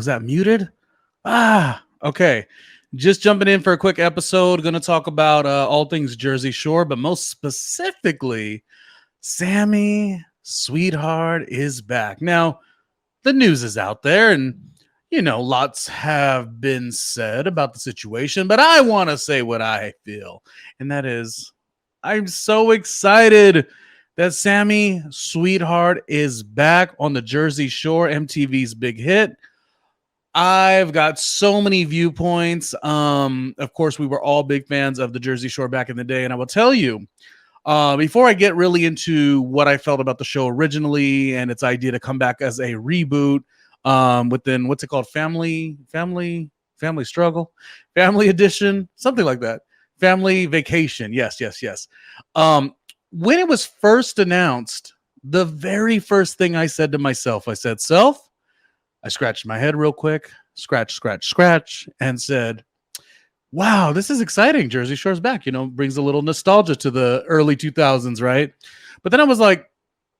Was that muted? Okay. Just jumping in for a quick episode. Going to talk about all things Jersey Shore, but most specifically, Sammi, sweetheart, is back. Now, the news is out there, and lots have been said about the situation, but I want to say what I feel, and that is, I'm so excited that Sammi, sweetheart, is back on the Jersey Shore, MTV's big hit. I've got so many viewpoints. Of course, we were all big fans of the Jersey Shore back in the day, and I will tell you, before I get really into what I felt about the show originally and its idea to come back as a reboot, within what's it called, family struggle, family edition, something like that, family vacation. Yes. When it was first announced, the very first thing I said to myself, I said, self. I scratched my head real quick, scratch, and said, wow, this is exciting. Jersey Shore's back, brings a little nostalgia to the early 2000s, right? But then I was like,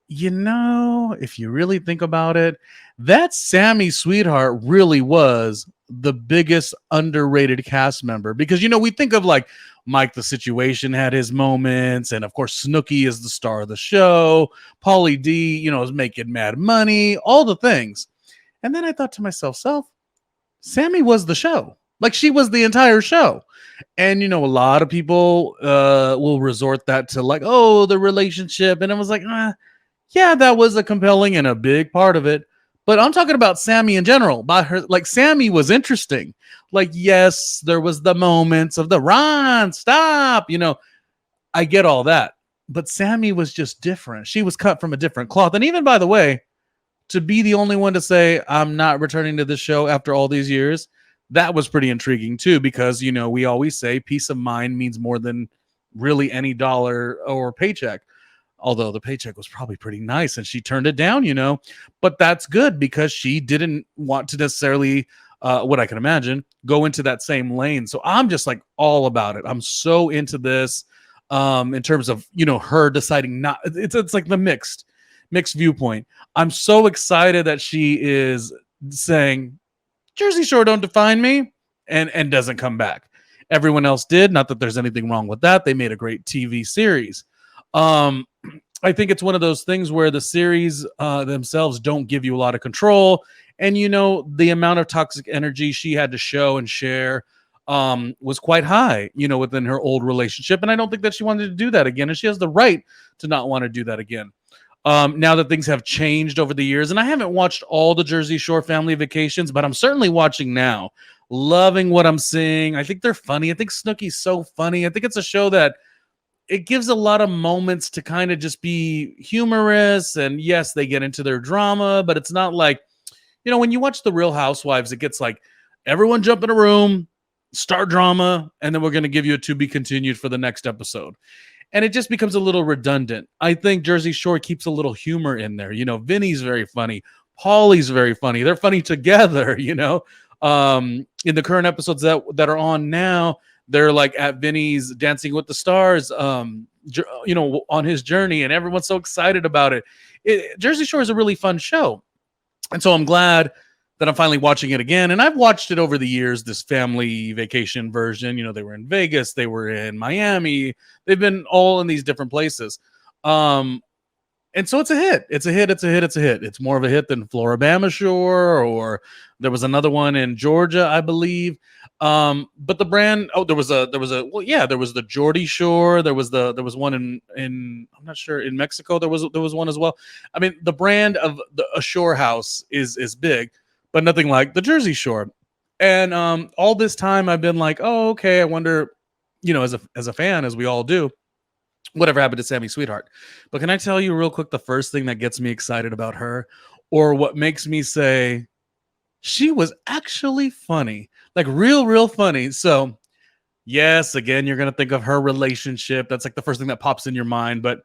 if you really think about it, that Sammi Sweetheart really was the biggest underrated cast member, because, we think of like Mike the Situation had his moments, and of course Snooki is the star of the show, Pauly D, is making mad money, all the things. And then I thought to myself, Sammi was the show. Like, she was the entire show. And, a lot of people will resort that to like, oh, the relationship. And I was like, yeah, that was a compelling and a big part of it. But I'm talking about Sammi in general. By her, like, Sammi was interesting. Like, yes, there was the moments of the Ron, stop. I get all that. But Sammi was just different. She was cut from a different cloth. And even, by the way, to be the only one to say, I'm not returning to this show after all these years, that was pretty intriguing too, because, we always say peace of mind means more than really any dollar or paycheck. Although the paycheck was probably pretty nice and she turned it down, but that's good because she didn't want to necessarily, what I can imagine, go into that same lane. So I'm just like all about it. I'm so into this, in terms of, her deciding not, it's like the mixed viewpoint. I'm so excited that she is saying Jersey Shore don't define me, and doesn't come back. Everyone else did. Not that there's anything wrong with that. They made a great TV series. I think it's one of those things where the series themselves don't give you a lot of control. And, the amount of toxic energy she had to show and share was quite high, within her old relationship. And I don't think that she wanted to do that again. And she has the right to not want to do that again. Now that things have changed over the years, and I haven't watched all the Jersey Shore family vacations, but I'm certainly watching now. Loving what I'm seeing. I think they're funny. I think Snooki's so funny. I think it's a show that it gives a lot of moments to kind of just be humorous. And yes, they get into their drama, but it's not like, when you watch The Real Housewives, it gets like everyone jump in a room, start drama, and then we're going to give you a to be continued for the next episode. And it just becomes a little redundant. I think Jersey Shore keeps a little humor in there. Vinny's very funny. Paulie's very funny. They're funny together, in the current episodes that are on now, they're like at Vinny's Dancing with the Stars, on his journey, and everyone's so excited about it. Jersey Shore is a really fun show. And so I'm glad that I'm finally watching it again. And I've watched it over the years, this family vacation version. They were in Vegas, they were in Miami, they've been all in these different places. And so it's a hit. It's a hit. It's more of a hit than Floribama Shore, or there was another one in Georgia, I believe. But the brand, there was the Geordie Shore. There was one in I'm not sure, in Mexico. There was one as well. I mean, the brand of a shore house is big, but nothing like the Jersey Shore. And all this time I've been like, oh, okay, I wonder, as a fan, as we all do, whatever happened to Sammi Sweetheart. But can I tell you real quick, the first thing that gets me excited about her, or what makes me say she was actually funny, like real funny. So yes, again, you're going to think of her relationship. That's like the first thing that pops in your mind, but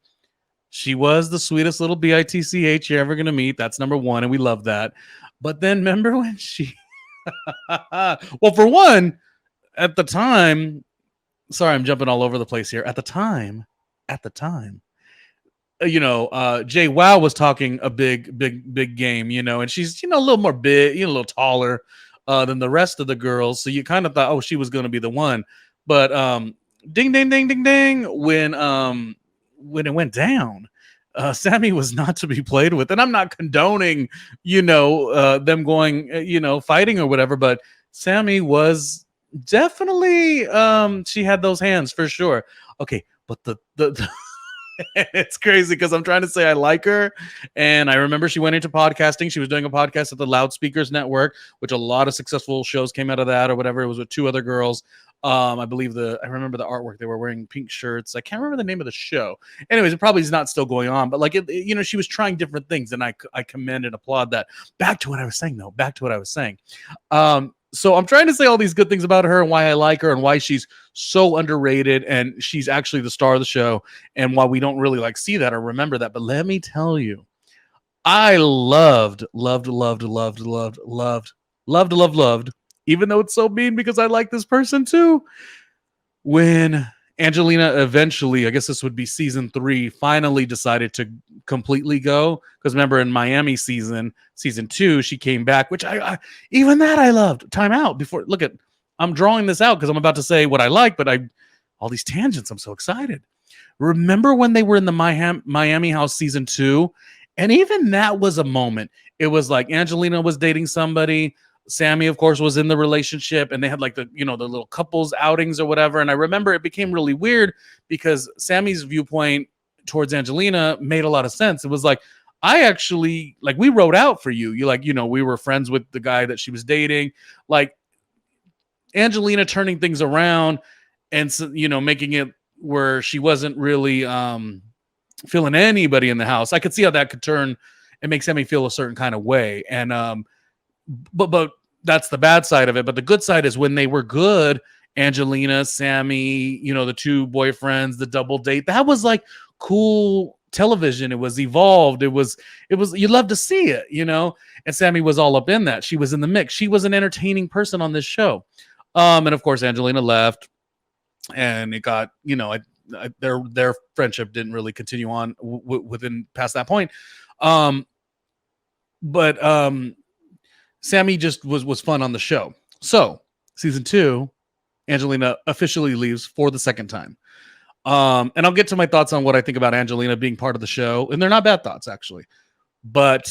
she was the sweetest little bitch you're ever going to meet. That's number one. And we love that. But then remember when she, well, for one, at the time, sorry, I'm jumping all over the place here. At the time, Jay Wow was talking a big game, and she's, a little more big, a little taller than the rest of the girls. So you kind of thought, oh, she was going to be the one. But ding, ding, ding, ding, ding, when it went down, Sammy was not to be played with. And I'm not condoning, them going, fighting or whatever, but Sammy was definitely, she had those hands for sure. Okay, but the it's crazy because I'm trying to say I like her. And I remember she went into podcasting. She was doing a podcast at the Loudspeakers Network, which a lot of successful shows came out of that or whatever. It was with two other girls. I remember the artwork. They were wearing pink shirts. I can't remember the name of the show. Anyways, it probably is not still going on, but she was trying different things, and I commend and applaud that. Back to what I was saying, though. So I'm trying to say all these good things about her and why I like her and why she's so underrated, and she's actually the star of the show, and why we don't really see that or remember that. But let me tell you, I loved, even though it's so mean because I like this person too, when Angelina eventually, I guess this would be season 3, finally decided to completely go. Because remember, in Miami season 2, she came back, which I even that I loved. Time out before. I'm drawing this out because I'm about to say what I like, but all these tangents. I'm so excited. Remember when they were in the Miami house season 2, and even that was a moment. It was like Angelina was dating somebody. Sammy, of course, was in the relationship, and they had the little couples outings or whatever. And I remember it became really weird because Sammy's viewpoint towards Angelina made a lot of sense. It was like, I actually, we wrote out for you. We were friends with the guy that she was dating. Angelina turning things around and, making it where she wasn't really feeling anybody in the house. I could see how that could turn and make Sammy feel a certain kind of way. And but that's the bad side of it. But the good side is when they were good, Angelina, Sammy, the two boyfriends, the double date, that was cool television. It was evolved. It was you love to see it, and Sammy was all up in that. She was in the mix. She was an entertaining person on this show. And of course Angelina left, and it got, their friendship didn't really continue on within past that point. But Sammy just was fun on the show. So season 2, Angelina officially leaves for the second time. And I'll get to my thoughts on what I think about Angelina being part of the show. And they're not bad thoughts, actually. But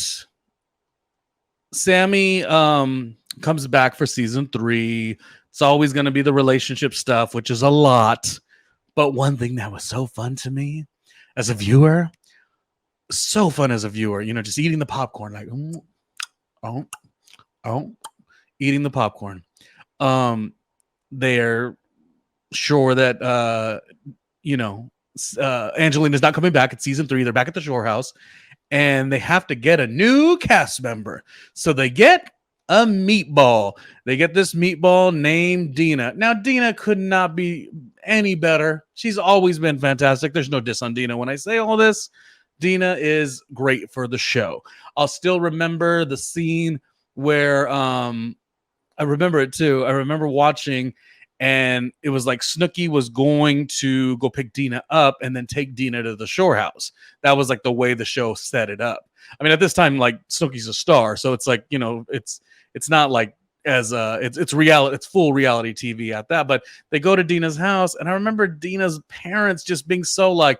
Sammy comes back for season 3. It's always going to be the relationship stuff, which is a lot. But one thing that was so fun to me as a viewer, just eating the popcorn, eating the popcorn. They're sure that Angelina's not coming back at season 3. They're back at the Shore House, and they have to get a new cast member. So they get a meatball. They get this meatball named Dina. Now, Dina could not be any better. She's always been fantastic. There's no diss on Dina when I say all this. Dina is great for the show. I'll still remember the scene where I remember it too. I remember watching, and it was like Snooki was going to go pick Dina up and then take Dina to the Shore House. That was the way the show set it up. I mean, at this time, Snooki's a star, so it's it's not it's reality, it's full reality TV at that. But they go to Dina's house, and I remember Dina's parents just being so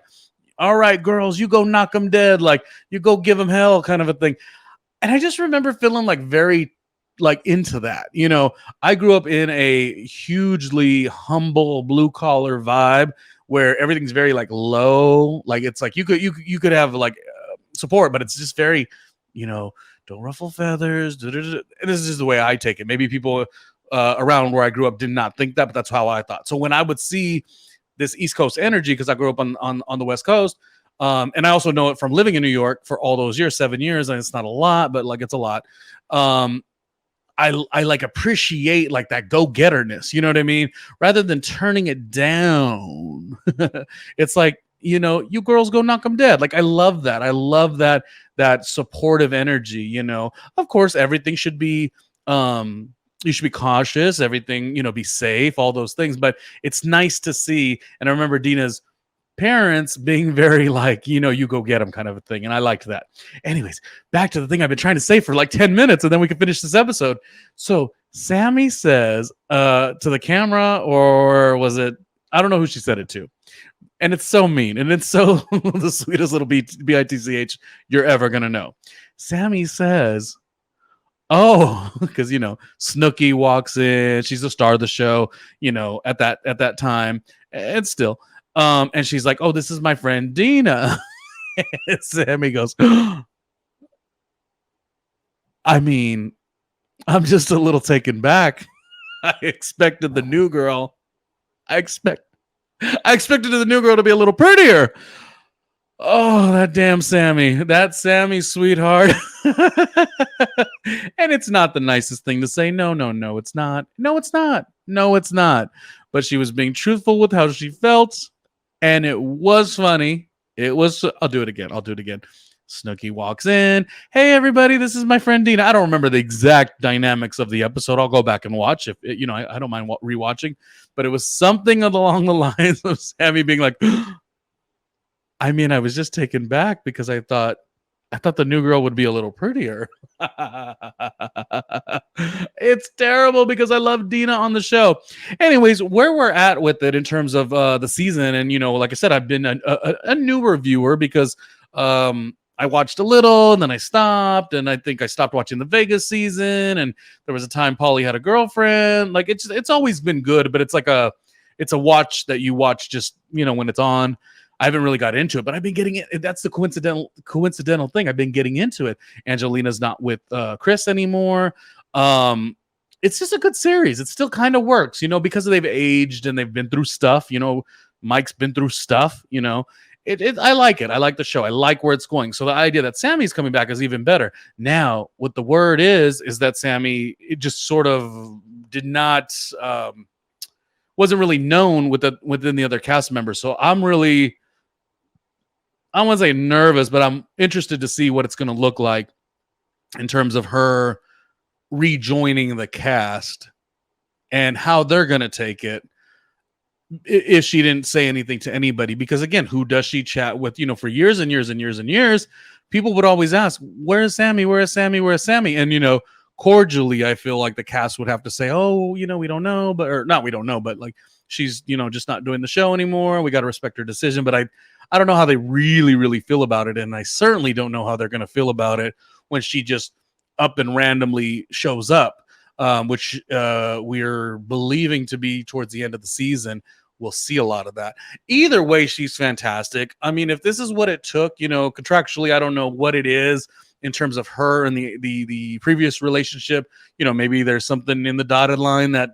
all right, girls, you go knock them dead, you go give them hell, kind of a thing. And I just remember feeling very into that. I grew up in a hugely humble blue collar vibe where everything's very low. It's you could have support, but it's just very, don't ruffle feathers. And this is just the way I take it. Maybe people around where I grew up did not think that, but that's how I thought. So when I would see this East Coast energy, because I grew up on the West Coast, and I also know it from living in New York for all those years, 7 years, and it's not a lot, but it's a lot. I appreciate that go-getterness, you know what I mean? Rather than turning it down. It's you girls go knock them dead. I love that. I love that supportive energy, Of course, everything should be you should be cautious, everything, be safe, all those things. But it's nice to see. And I remember Dina's parents being very like, you go get them kind of a thing. And I liked that. Anyways, back to the thing I've been trying to say for like 10 minutes and then we can finish this episode. So Sammi says to the camera, or was it, I don't know who she said it to. And it's so mean. And it's so the sweetest little bitch you're ever going to know. Sammi says, oh, because Snooki walks in. She's the star of the show, at that time, and still. And she's like, "Oh, this is my friend Dina." And Sammi goes, "I mean, I'm just a little taken back. I expected the new girl. I expected the new girl to be a little prettier." Oh, that damn Sammi. That Sammi, sweetheart. And it's not the nicest thing to say. No, it's not. No, it's not. No, it's not. But she was being truthful with how she felt. And it was funny. I'll do it again. Snooki walks in. Hey, everybody, this is my friend Dina. I don't remember the exact dynamics of the episode. I'll go back and watch if I don't mind rewatching. But it was something along the lines of Sammi being like, I mean, I was just taken back because I thought the new girl would be a little prettier. It's terrible because I love Dina on the show. Anyways, where we're at with it in terms of the season, and like I said, I've been a newer viewer because I watched a little and then I stopped, and I think I stopped watching the Vegas season. And there was a time Paulie had a girlfriend. Like it's always been good, but it's a watch that you watch just when it's on. I haven't really got into it, but I've been getting it. That's the coincidental thing. I've been getting into it. Angelina's not with Chris anymore. It's just a good series. It still kind of works, because they've aged and they've been through stuff. Mike's been through stuff. I like it. I like the show. I like where it's going. So the idea that Sammi's coming back is even better. Now, what the word is that Sammi, it just sort of did not, wasn't really known within the other cast members. So I'm really, I don't want to say nervous, but I'm interested to see what it's going to look like in terms of her rejoining the cast and how they're going to take it if she didn't say anything to anybody. Because again, who does she chat with? For years and years and years and years, people would always ask, where's Sammi? Where's Sammi? Where's Sammi? And, cordially, I feel like the cast would have to say, oh, we don't know, we don't know, but like she's, just not doing the show anymore. We got to respect her decision. But I don't know how they really, really feel about it. And I certainly don't know how they're going to feel about it when she just up and randomly shows up, which we're believing to be towards the end of the season. We'll see a lot of that. Either way, she's fantastic. I mean, if this is what it took, contractually, I don't know what it is in terms of her and the previous relationship. Maybe there's something in the dotted line that,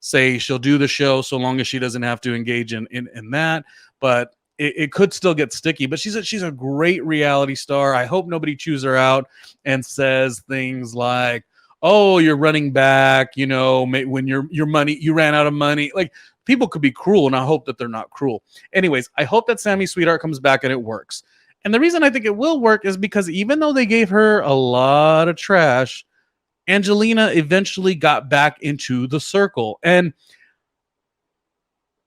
say she'll do the show so long as she doesn't have to engage in that. But it could still get sticky. But she's a great reality star. I hope nobody chews her out and says things like, oh, you're running back, when your money, you ran out of money. Like, people could be cruel, and I hope that they're not cruel. Anyways, I hope that Sammi Sweetheart comes back and it works. And the reason I think it will work is because even though they gave her a lot of trash, Angelina eventually got back into the circle. And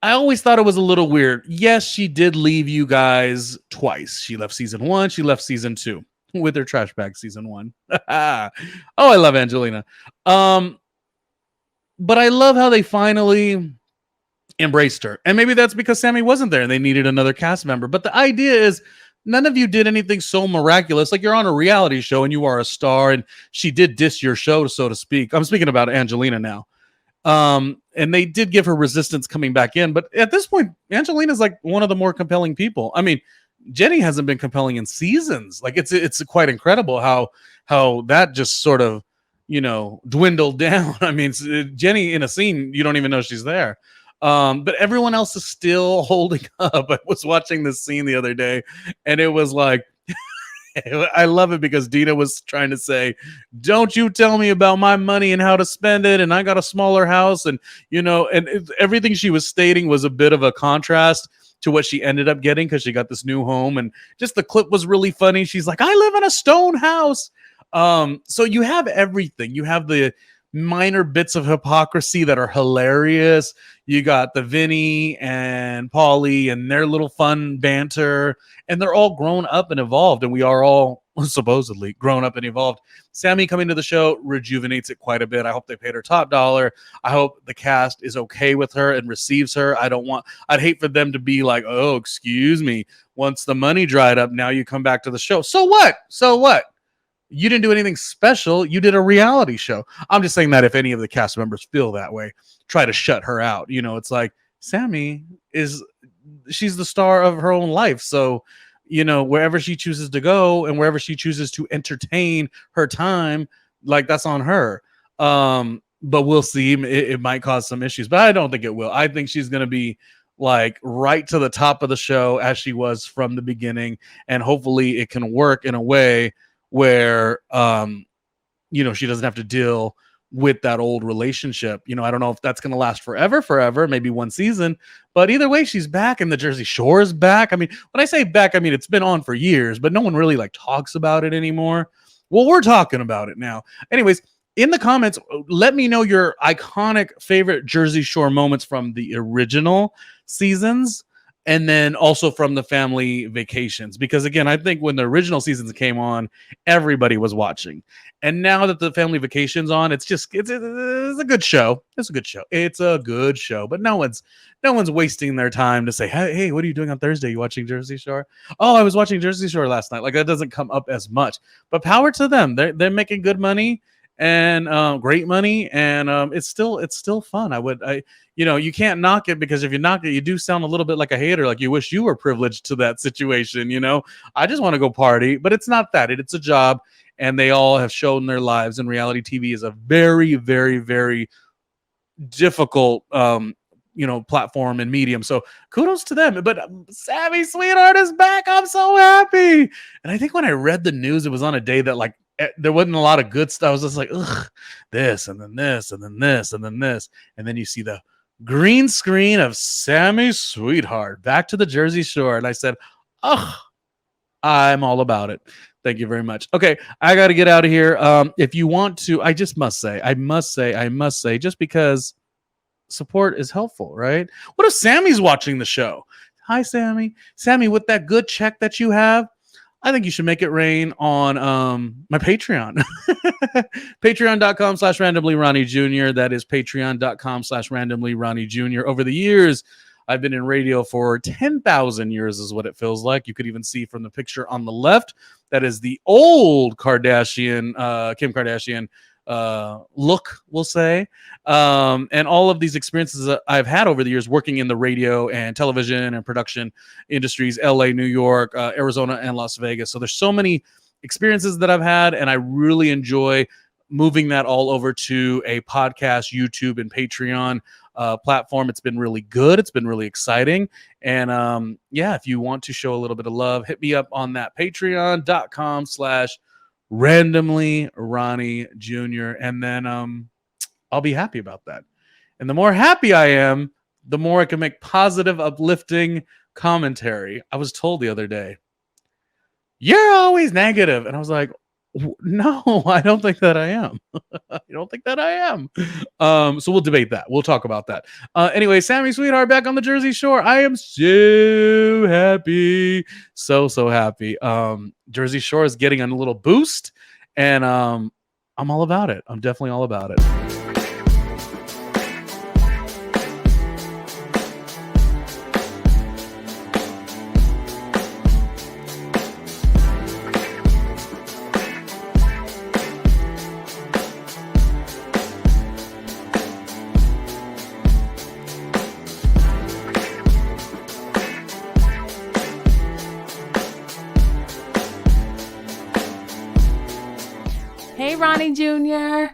I always thought it was a little weird. Yes, she did leave you guys twice. She left season 1, she left season 2 with her trash bag season 1. Oh, I love Angelina. But I love how they finally embraced her. And maybe that's because Sammi wasn't there and they needed another cast member. But the idea is none of you did anything so miraculous. Like, you're on a reality show and you are a star, and she did diss your show, so to speak. I'm speaking about Angelina now. And they did give her resistance coming back in. But at this point, Angelina's like one of the more compelling people. I mean, Jenny hasn't been compelling in seasons. Like, it's quite incredible how that just sort of, dwindled down. I mean, Jenny in a scene, you don't even know she's there. But everyone else is still holding up. I was watching this scene the other day, and it was like, I love it because Dina was trying to say, don't you tell me about my money and how to spend it, and I got a smaller house, and everything she was stating was a bit of a contrast to what she ended up getting because she got this new home. And just the clip was really funny. She's like, I live in a stone house. So you have everything. You have the minor bits of hypocrisy that are hilarious. You got the Vinny and Paulie and their little fun banter, and they're all grown up and evolved, and we are all supposedly grown up and evolved. Sammi coming to the show rejuvenates it quite a bit. I hope they paid her top dollar. I hope the cast is okay with her and receives her. I'd hate for them to be like, oh, excuse me, once the money dried up, now you come back to the show. So what? So what? You didn't do anything special. You did a reality show. I'm just saying that if any of the cast members feel that way, try to shut her out. It's like Sammi she's the star of her own life. So, wherever she chooses to go and wherever she chooses to entertain her time, like that's on her. But we'll see. It might cause some issues, but I don't think it will. I think she's going to be like right to the top of the show as she was from the beginning. And hopefully it can work in a way where she doesn't have to deal with that old relationship. I don't know if that's going to last forever, maybe one season, but either way, she's back and the Jersey Shore is back. I mean, when I say back, I mean, it's been on for years, but no one really like talks about it anymore. Well, we're talking about it now. Anyways, in the comments, let me know your iconic favorite Jersey Shore moments from the original seasons, and then also from the family vacations. Because again, I think when the original seasons came on, everybody was watching. And now that the family vacation's on, it's a good show. It's a good show. It's a good show. But no one's wasting their time to say, hey, what are you doing on Thursday? You watching Jersey Shore? Oh, I was watching Jersey Shore last night. Like that doesn't come up as much. But power to them. They're making good money and great money, and it's still fun. You can't knock it, because if you knock it, you do sound a little bit like a hater, like you wish you were privileged to that situation. I just want to go party, but it's not that. It's a job, and they all have shown their lives, and reality TV is a very, very, very difficult platform and medium. So kudos to them. But Sammi Sweetheart is back. I'm so happy. And I think when I read the news, it was on a day that like there wasn't a lot of good stuff. I was just like, ugh, this and then this and then this and then this. And then you see the green screen of Sammi Sweetheart back to the Jersey Shore. And I said, oh, I'm all about it. Thank you very much. Okay, I got to get out of here. If you want to, I must say, just because support is helpful, right? What if Sammy's watching the show? Hi, Sammi. Sammi, with that good check that you have, I think you should make it rain on my Patreon. Patreon.com/randomlyRJ Jr. That is patreon.com/randomlyRJ Jr. Over the years, I've been in radio for 10,000 years is what it feels like. You could even see from the picture on the left, that is the old Kardashian, Kim Kardashian look, we'll say. And all of these experiences that I've had over the years working in the radio and television and production industries, LA, New York, Arizona, and Las Vegas. So there's so many experiences that I've had, and I really enjoy moving that all over to a podcast, YouTube, and Patreon platform. It's been really good. It's been really exciting. And if you want to show a little bit of love, hit me up on that patreon.com/randomlyRJ Jr. And then I'll be happy about that. And the more happy I am, the more I can make positive, uplifting commentary. I was told the other day, you're always negative. And I was like, no, I don't think that I am. I don't think that I am. So we'll debate that. We'll talk about that. Anyway, Sammi Sweetheart back on the Jersey Shore. I am so happy. So happy. Jersey Shore is getting a little boost, and I'm all about it. I'm definitely all about it. Hey, Ronnie Jr.